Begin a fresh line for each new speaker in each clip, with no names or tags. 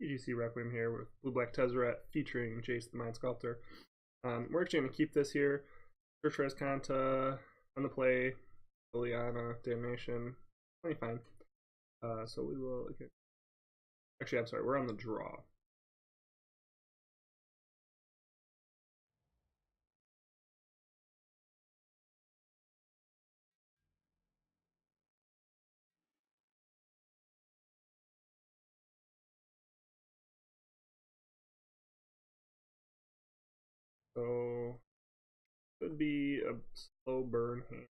TGCRequiem here with blue-black Tezzeret featuring Jace the Mind Sculptor. We're actually going to keep this here. Search Kanta on the play, Liliana, Damnation, plenty fine. So we will. Okay. Actually, I'm sorry, we're on the draw. So could be a slow burn hand.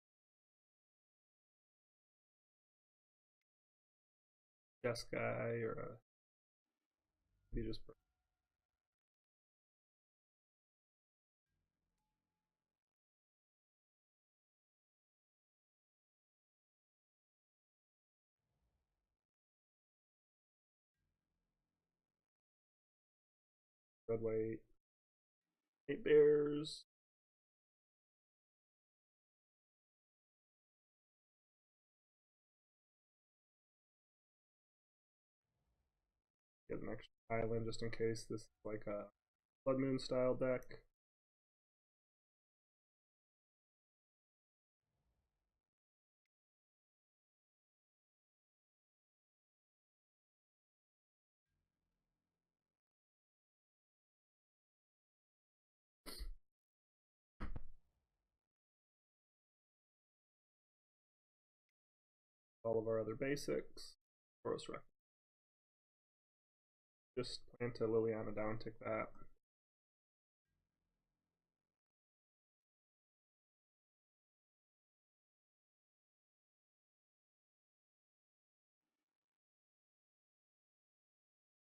Jeskai or a maybe just burn. Red white. 8 bears. Get an extra island just in case this is like a Blood Moon style deck. All of our other basics. Boros Record. Just plan to Liliana down tick that.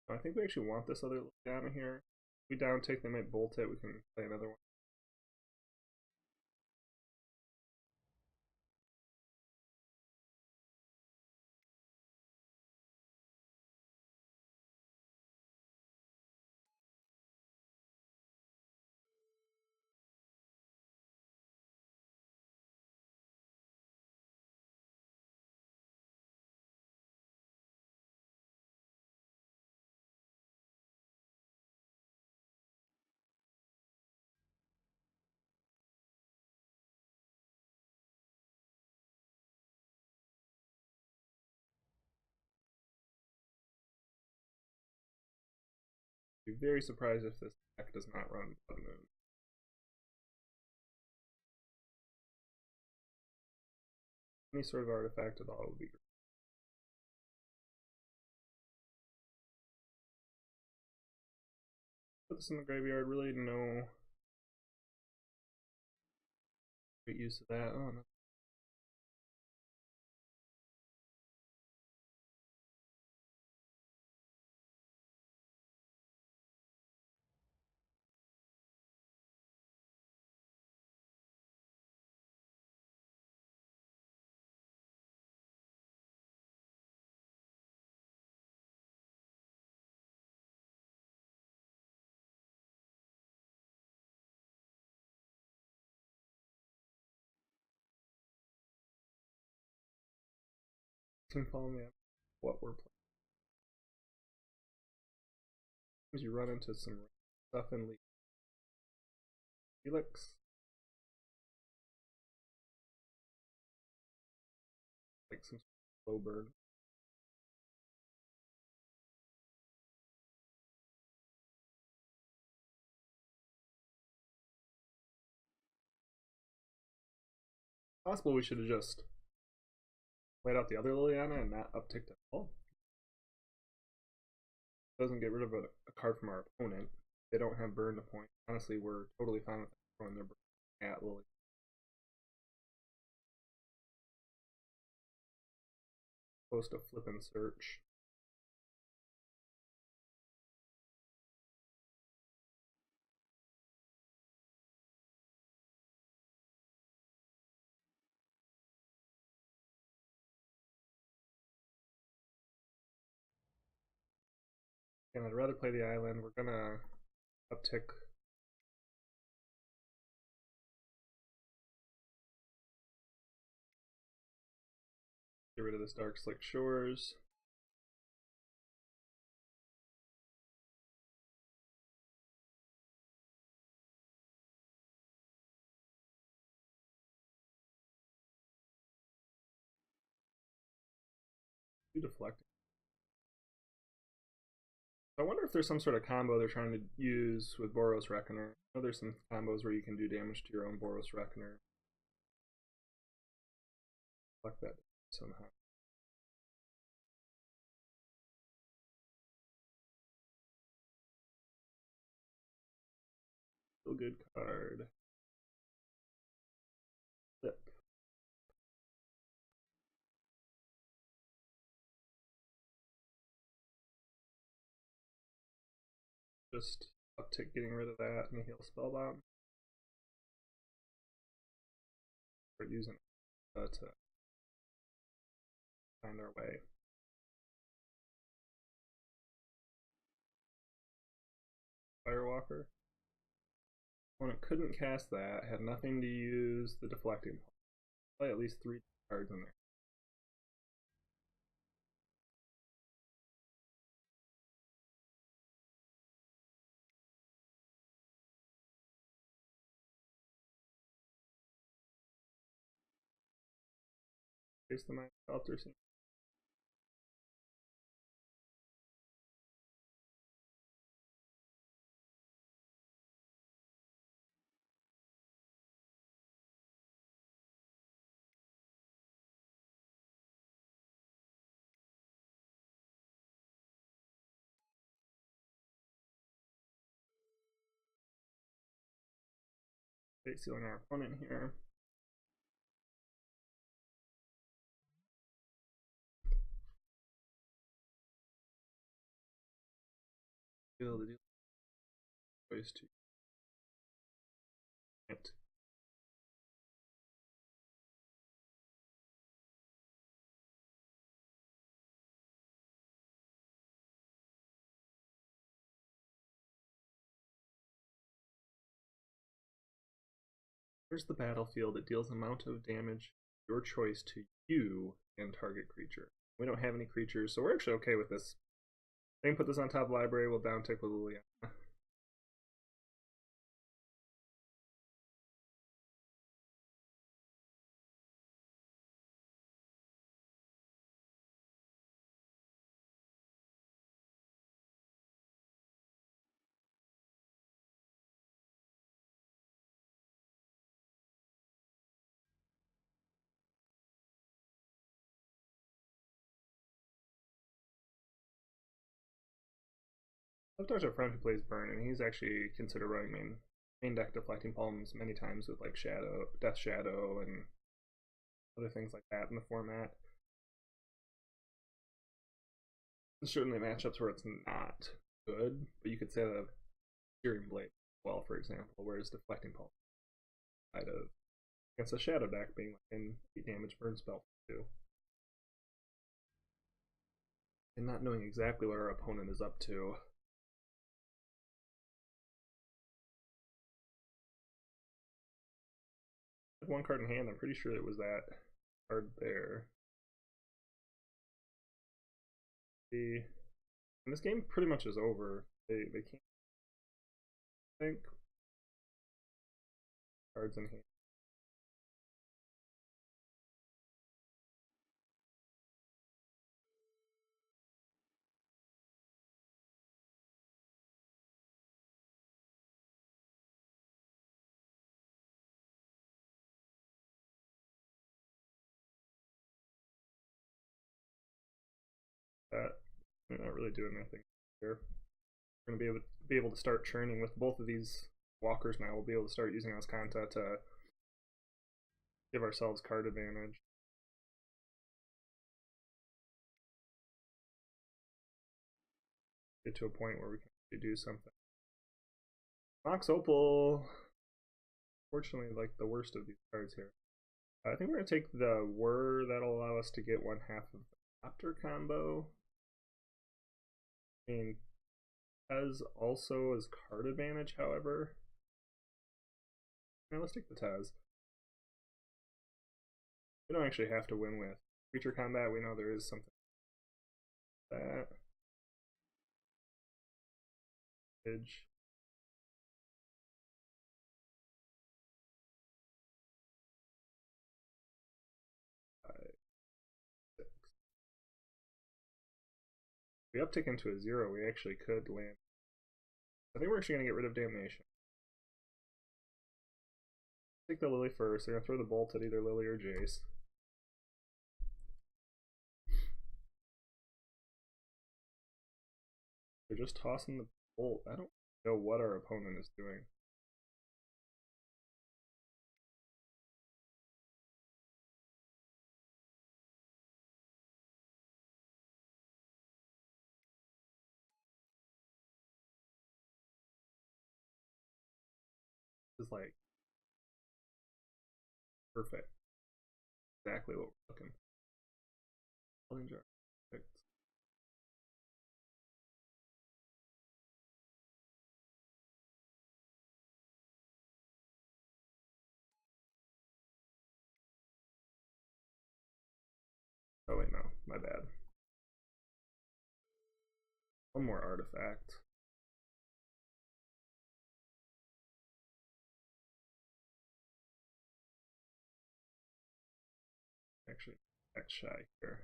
I think we actually want this other Liliana here. If we down tick, they might bolt it. We can play another one. I'd be very surprised if this deck does not run Blood Moon. Any sort of artifact at all would be great. Put this in the graveyard, really no great use of that. Oh no. Can follow me up what we're playing. As you run into some stuff and leave. Felix. Like some slow burn. Possible we should have just played out the other Liliana and not upticked at all. Doesn't get rid of a card from our opponent. They don't have burn to point. Honestly, we're totally fine with throwing their burn at Lily. Post a flip and search. And I'd rather play the island. We're gonna uptick. Get rid of this Dark Slick Shores. 2 deflecting. I wonder if there's some sort of combo they're trying to use with Boros Reckoner. I know there's some combos where you can do damage to your own Boros Reckoner. Like that somehow. Still good card. Flip. Just uptick getting rid of that and heal Spellbomb. Start using it to find our way. Firewalker. Opponent couldn't cast that, had nothing to use the deflecting. Play at least 3 cards in there. Face the Mind Sculptor. Fate sealing our opponent here. Be able to do choice to it. Here's the battlefield. It deals amount of damage your choice to you and target creature. We don't have any creatures, so we're actually okay with this. I can put this on top of library. We'll downtick with Liliana. I've talked to a friend who plays Burn, and he's actually considered running main deck deflecting palms many times with like Shadow, Death Shadow, and other things like that in the format. There's certainly matchups where it's not good, but you could say that Searing Blade well, for example, whereas deflecting palm side of against a Shadow deck being like an 8 damage burn spell too. And not knowing exactly what our opponent is up to. One card in hand, I'm pretty sure it was that card there. And this game pretty much is over. They can't think cards in hand. That they're not really doing anything here. We're gonna be able to start churning with both of these walkers now. We'll be able to start using Ascanta to give ourselves card advantage. Get to a point where we can actually do something. Mox Opal, fortunately, like the worst of these cards here. I think we're gonna take the Whir. That'll allow us to get 1/2 of the Copter combo. I mean, Tez also is card advantage, however. Now let's take the Tez. We don't actually have to win with creature combat. We know there is something like that. Edge. We uptick into a 0, we actually could land. I think we're actually going to get rid of Damnation. Take the Lily first. They're going to throw the bolt at either Lily or Jace. They're just tossing the bolt. I don't know what our opponent is doing. It's like perfect. Exactly what we're looking for. Perfect. Oh wait, no, my bad. One more artifact. Actually, X shy here.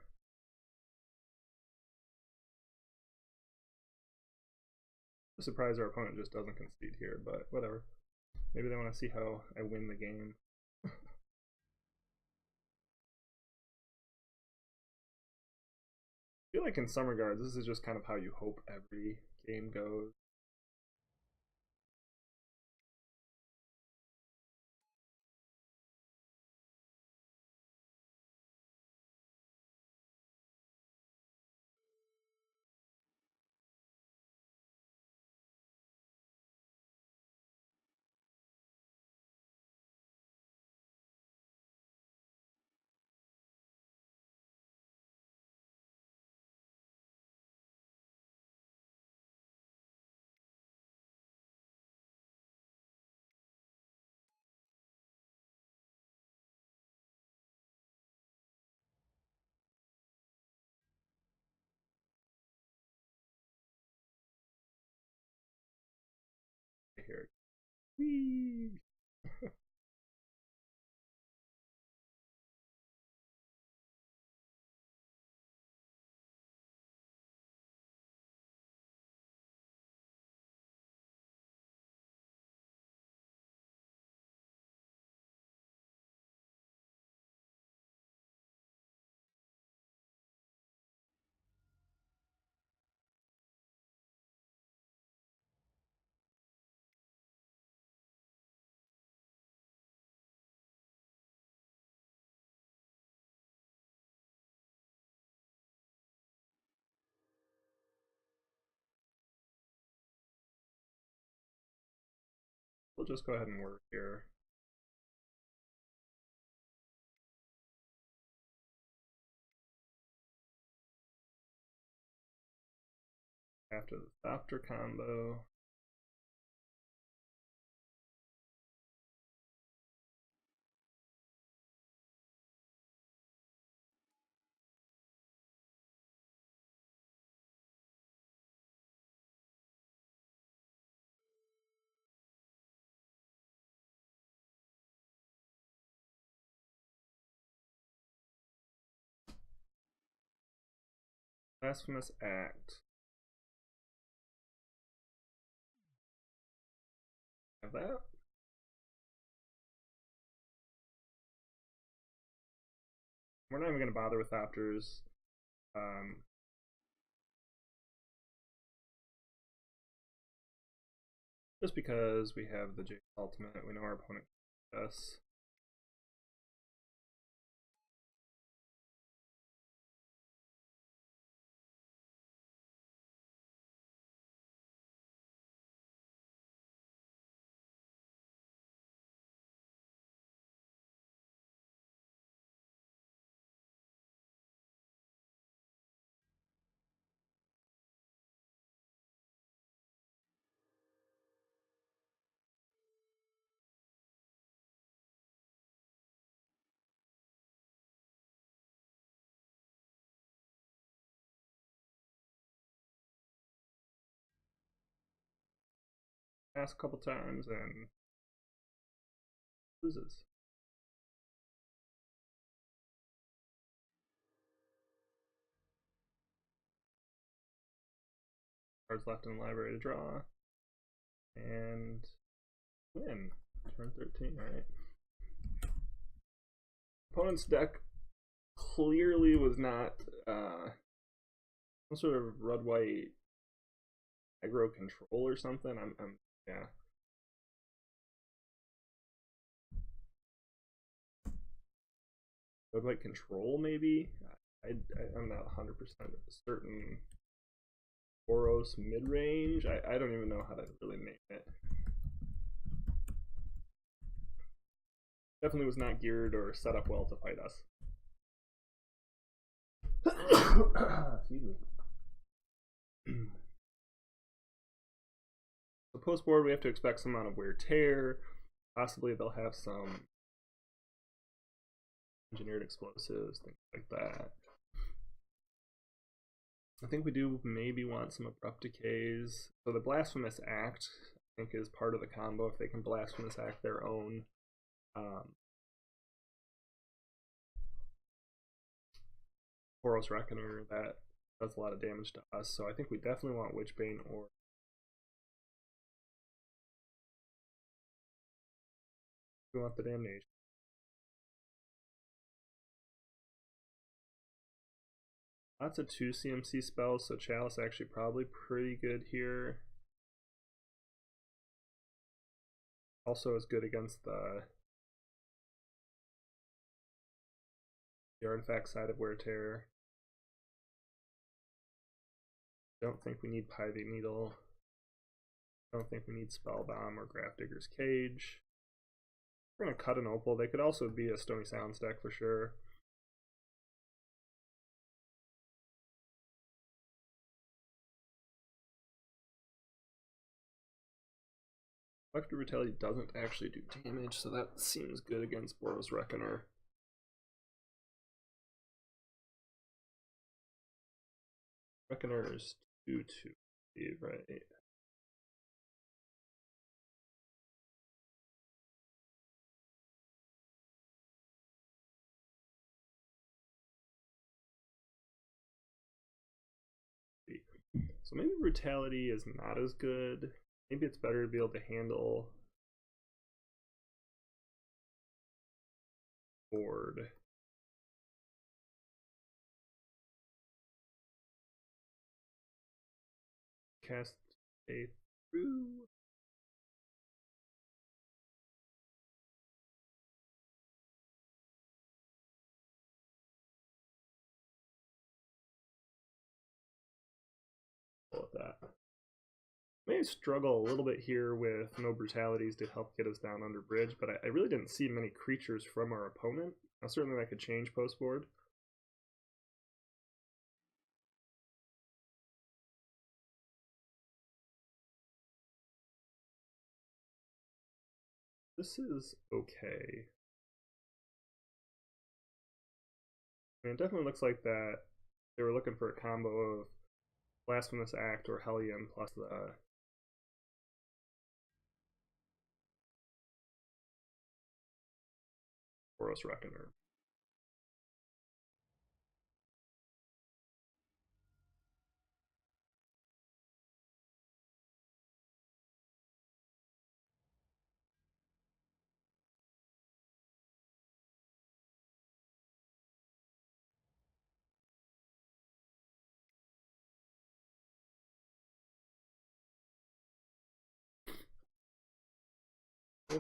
I'm surprised our opponent just doesn't concede here, but whatever. Maybe they want to see how I win the game. I feel like in some regards, this is just kind of how you hope every game goes. Here. Whee! We'll just go ahead and work here. After the Doctor combo. Blasphemous Act. Have that? We're not even going to bother with Opters. Just because we have the Jace ultimate, we know our opponent can beat us. Pass a couple times and loses. cards left in the library to draw. And win. Turn 13, alright. Opponent's deck clearly was not some sort of red-white aggro control or something. Yeah. Red-white control, maybe? I'm not 100% certain. Boros mid-range? I don't even know how to really name it. Definitely was not geared or set up well to fight us. Excuse me. So post board, we have to expect some amount of wear tear. Possibly they'll have some engineered explosives, things like that. I think we do maybe want some abrupt decays. So the Blasphemous Act, I think, is part of the combo. If they can Blasphemous Act their own Boros Reckoner, that does a lot of damage to us. So I think we definitely want Witchbane, or we want the Damnation. Lots of 2 CMC spells, so Chalice actually probably pretty good here. Also is good against the artifact side of Wear Tear. Don't think we need Pivy Needle. Don't think we need Spell Bomb or Grafdigger's Cage. We're gonna cut an Opal. They could also be a Stony Silence deck for sure. Collective Brutality doesn't actually do damage, so that seems good against Boros Reckoner. Reckoner is 2/2, right? So maybe Brutality is not as good. Maybe it's better to be able to handle board. Cast a through. With that. May struggle a little bit here with no brutalities to help get us down under bridge, but I really didn't see many creatures from our opponent. Now certainly that could change post board. This is okay. I mean, it definitely looks like that they were looking for a combo of Blasphemous Act or Hellion plus the Boros Reckoner.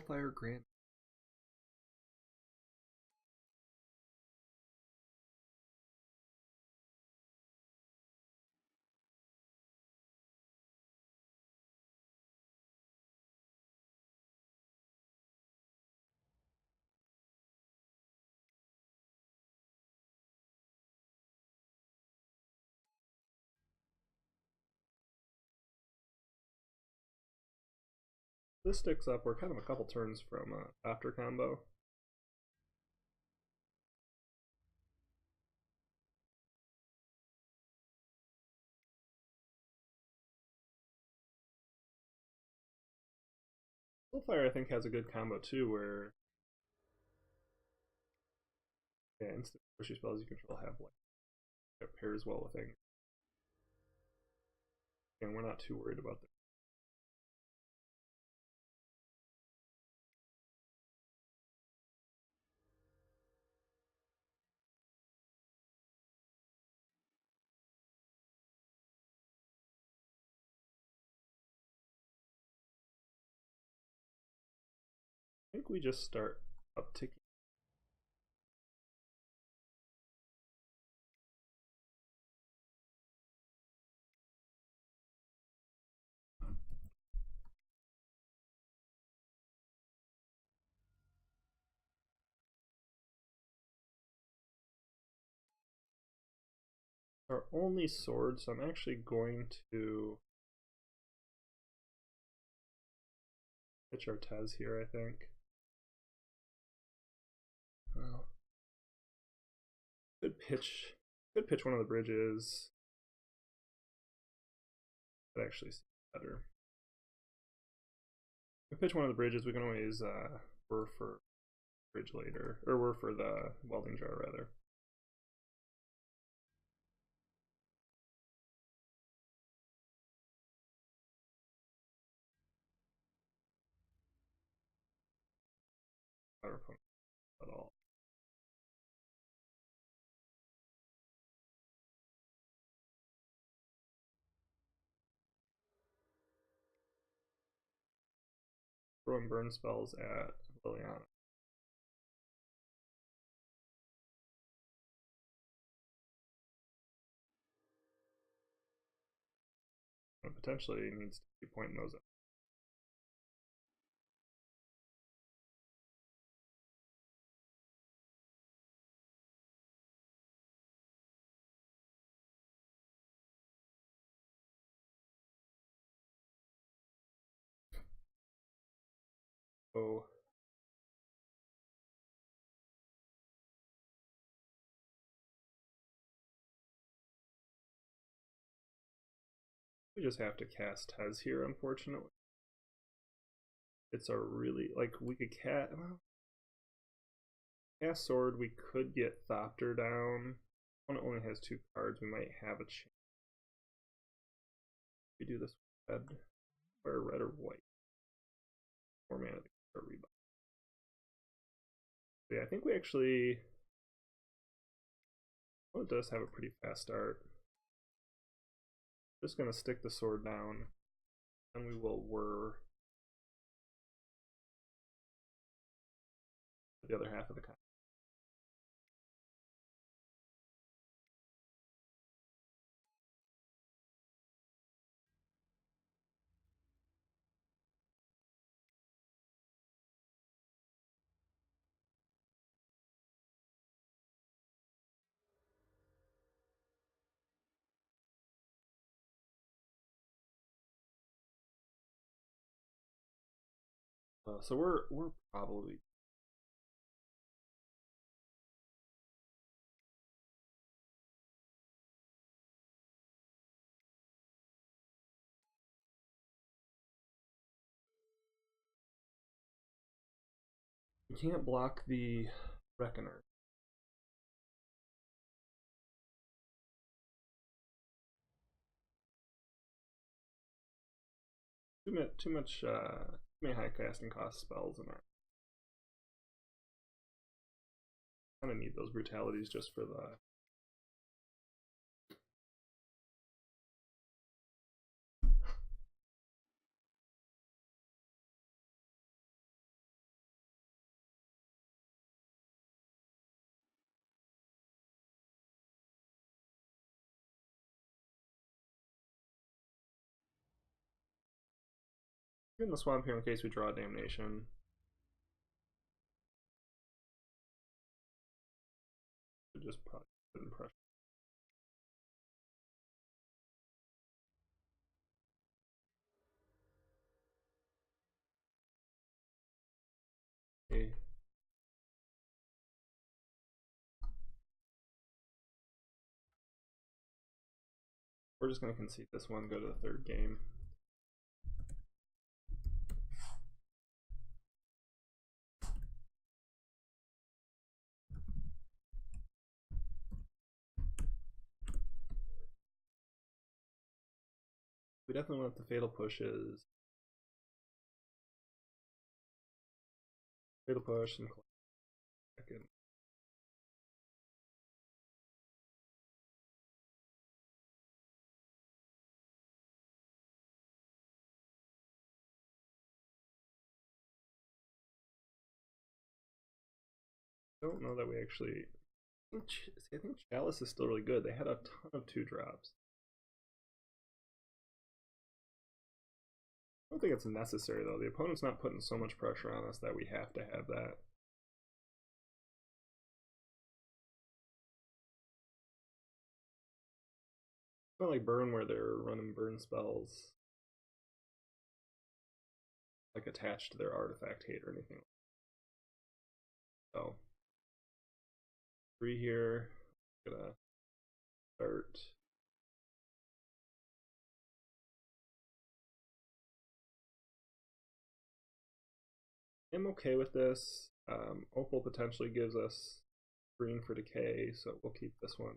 Fire Grant. This sticks up. We're kind of a couple turns from after combo. Fire, I think, has a good combo too, where instant pushy spells you control have like that pairs well with things. and we're not too worried about that. I think we just start upticking. Our only sword, so I'm actually going to pitch our Tez here, I think. Well, could pitch one of the bridges. That actually seems better. If we pitch one of the bridges, we can always whir for bridge later, or whir for the welding jar rather. Not at all. Throwing burn spells at Liliana. And potentially needs to be pointing those at. So we just have to cast Tez here, unfortunately. It's a really, like, we could cast sword, we could get Thopter down. One only has 2 cards, we might have a chance. We do this red, or red or white. 4 mana to start rebuff. So yeah, I think we actually, well, it does have a pretty fast start. Just gonna stick the sword down, and we will whir the other half of the con. So we're probably we can't block the Reckoner. Too much many high casting cost spells in our. Kind of need those brutalities just for the. In the swamp here in case we draw damnation. Just probably put in pressure. Okay. We're just gonna concede this one, go to the 3rd game. We definitely want the fatal pushes. Fatal push and second. I don't know that we actually. I think Chalice is still really good. They had a ton of 2-drops. I don't think it's necessary though. The opponent's not putting so much pressure on us that we have to have that. It's not like burn where they're running burn spells like attached to their artifact hate or anything. So 3 here. Gonna start. I'm okay with this. Opal potentially gives us green for decay, so we'll keep this one.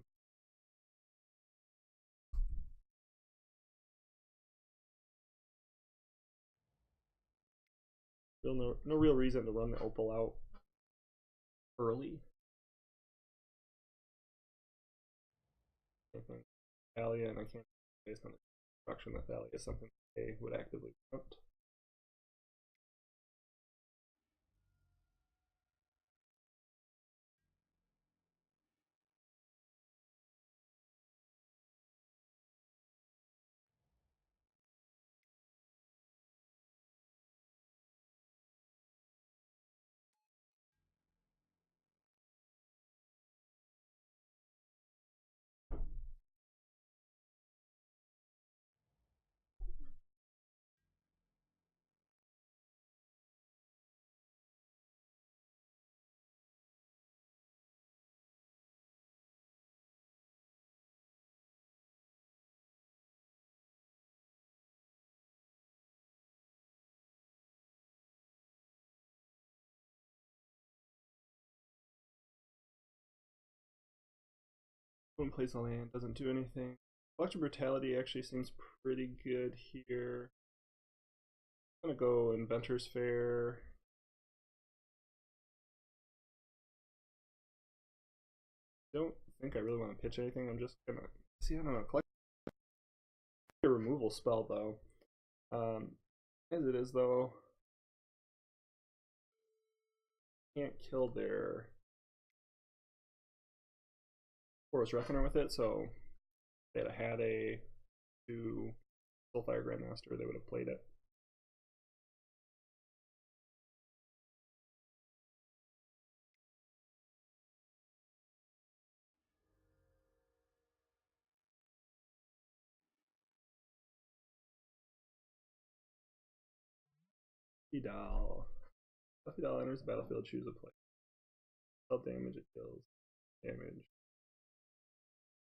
No real reason to run the Opal out early. I think Thalia, and I can't based on the construction that Thalia is something they would actively want. One place a land doesn't do anything. Electric Brutality actually seems pretty good here. I'm gonna go Inventor's Fair. Don't think I really want to pitch anything. I'm just gonna see. I don't know. Collect a removal spell though. As it is though, can't kill their Forest Reckoner with it. So if they had a 2 Soulfire Grandmaster, they would have played it. Doll. Stuffy Doll enters the battlefield, choose a play. Deal damage, it kills. Damage.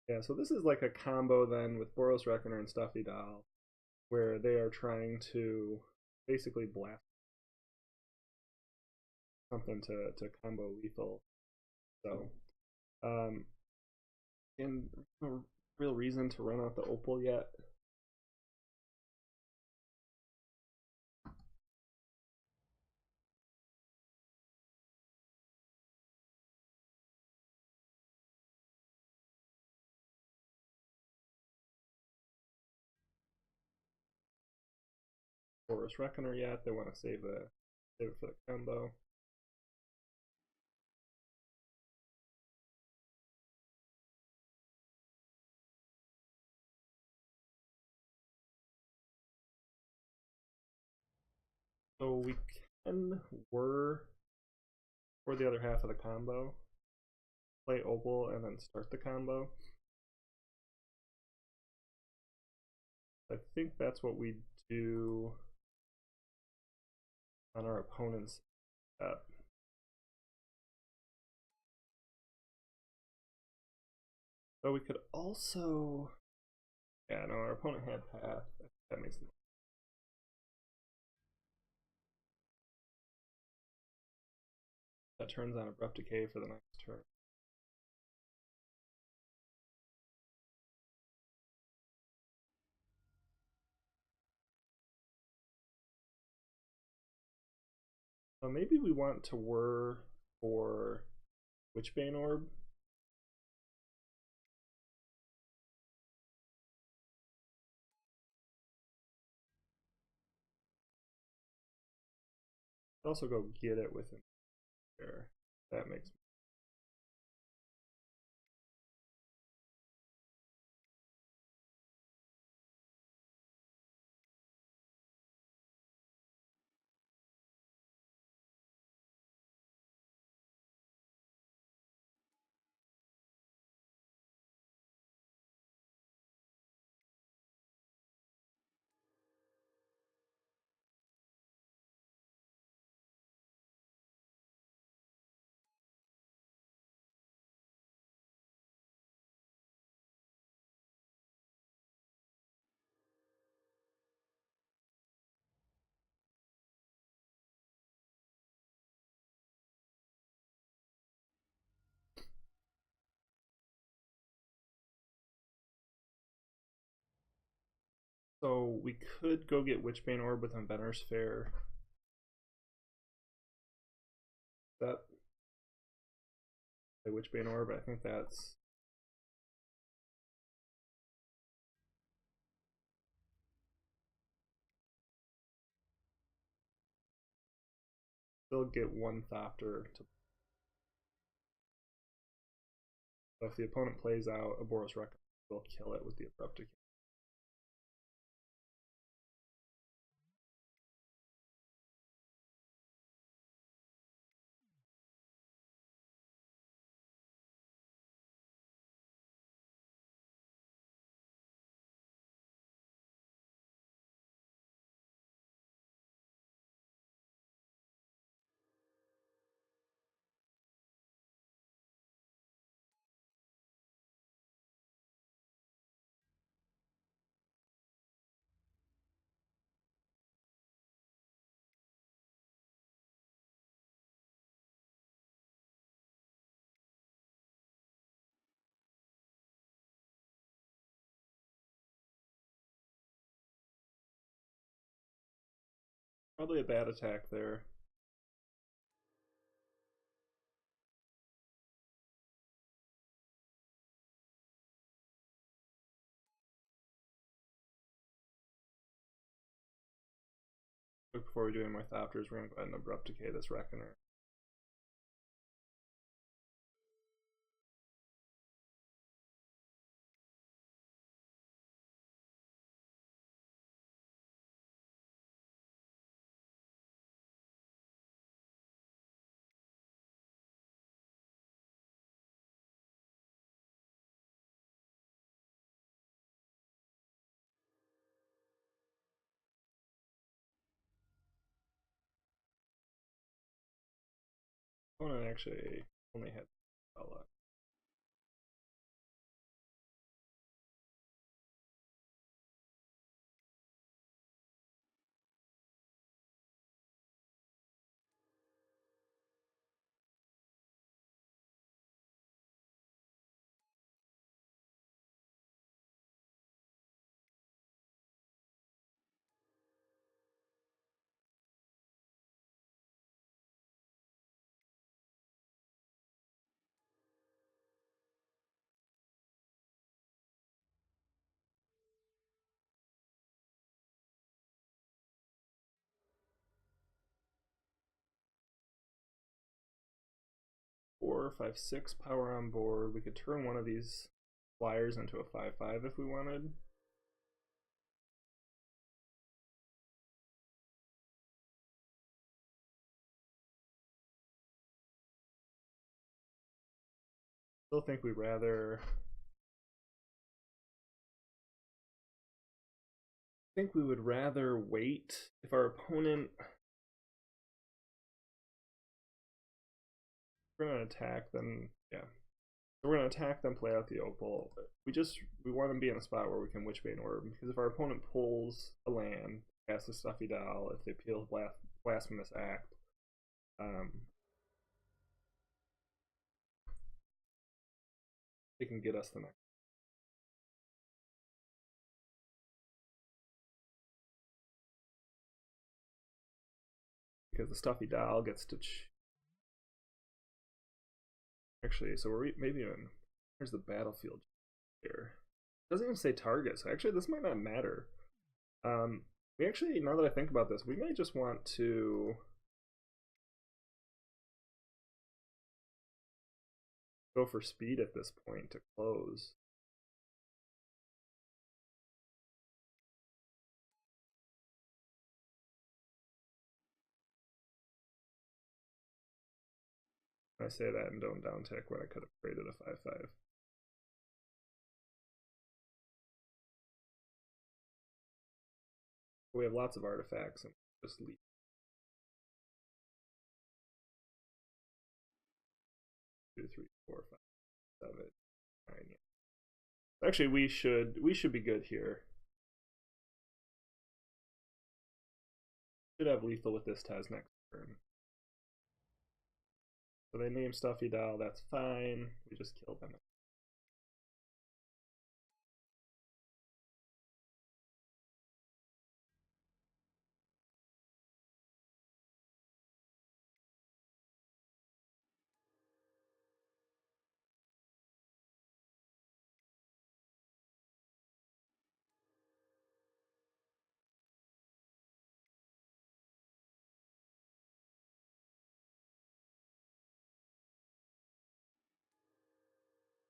Yeah, so this is like a combo then with Boros Reckoner and Stuffy Doll, where they are trying to basically blast something to combo lethal. So, and no real reason to run out the Opal yet. Boros Reckoner yet. They want to save it for the combo. So we can were for the other half of the combo, play Opal and then start the combo. I think that's what we do on our opponent's step. But we could also, yeah, no, our opponent had path. That makes sense. That turns on Abrupt Decay for the next turn. Maybe we want to whir for Witchbane Orb. Also go get it within there. That makes so we could go get Witchbane Orb with Inventor's Fair. That the Witchbane Orb, I think that's still get one Thopter to. So if the opponent plays out a Boros Reckoner, we'll kill it with the Abrupt Decay. Probably a bad attack there. Before we do any more Thopters, we're going to go ahead and Abrupt Decay this Reckoner. Opponent actually only had luck. Four, 5, 6 power on board. We could turn one of these flyers into a 5/5 if we wanted. Still think we'd rather. I think we would rather wait if our opponent. We're gonna attack them. Yeah, so we're gonna attack them, play out the opal. We want to be in a spot where we can Witchbane Orb, because if our opponent pulls a land, casts a Stuffy Doll, if they peel Blasphemous Act, they can get us the next. because the Stuffy doll gets to actually, so we're maybe even, here's the battlefield here. It doesn't even say target, so actually this might not matter. We actually, now that I think about this, we might just want to go for speed at this point to close. I say that and don't down tick when I could have created a 5/5. We have lots of artifacts and just leave. Two, three, four, five, seven, nine. Yeah. Actually, we should be good here. Should have lethal with this Tez next turn. So they name Stuffy Doll, that's fine. We just kill them.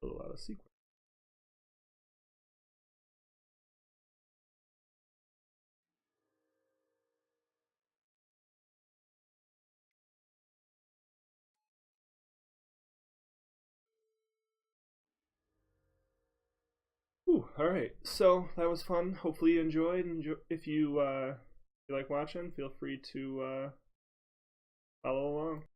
A lot of sequence. Ooh, all right. So that was fun. Hopefully you enjoyed. If you like watching, feel free to follow along.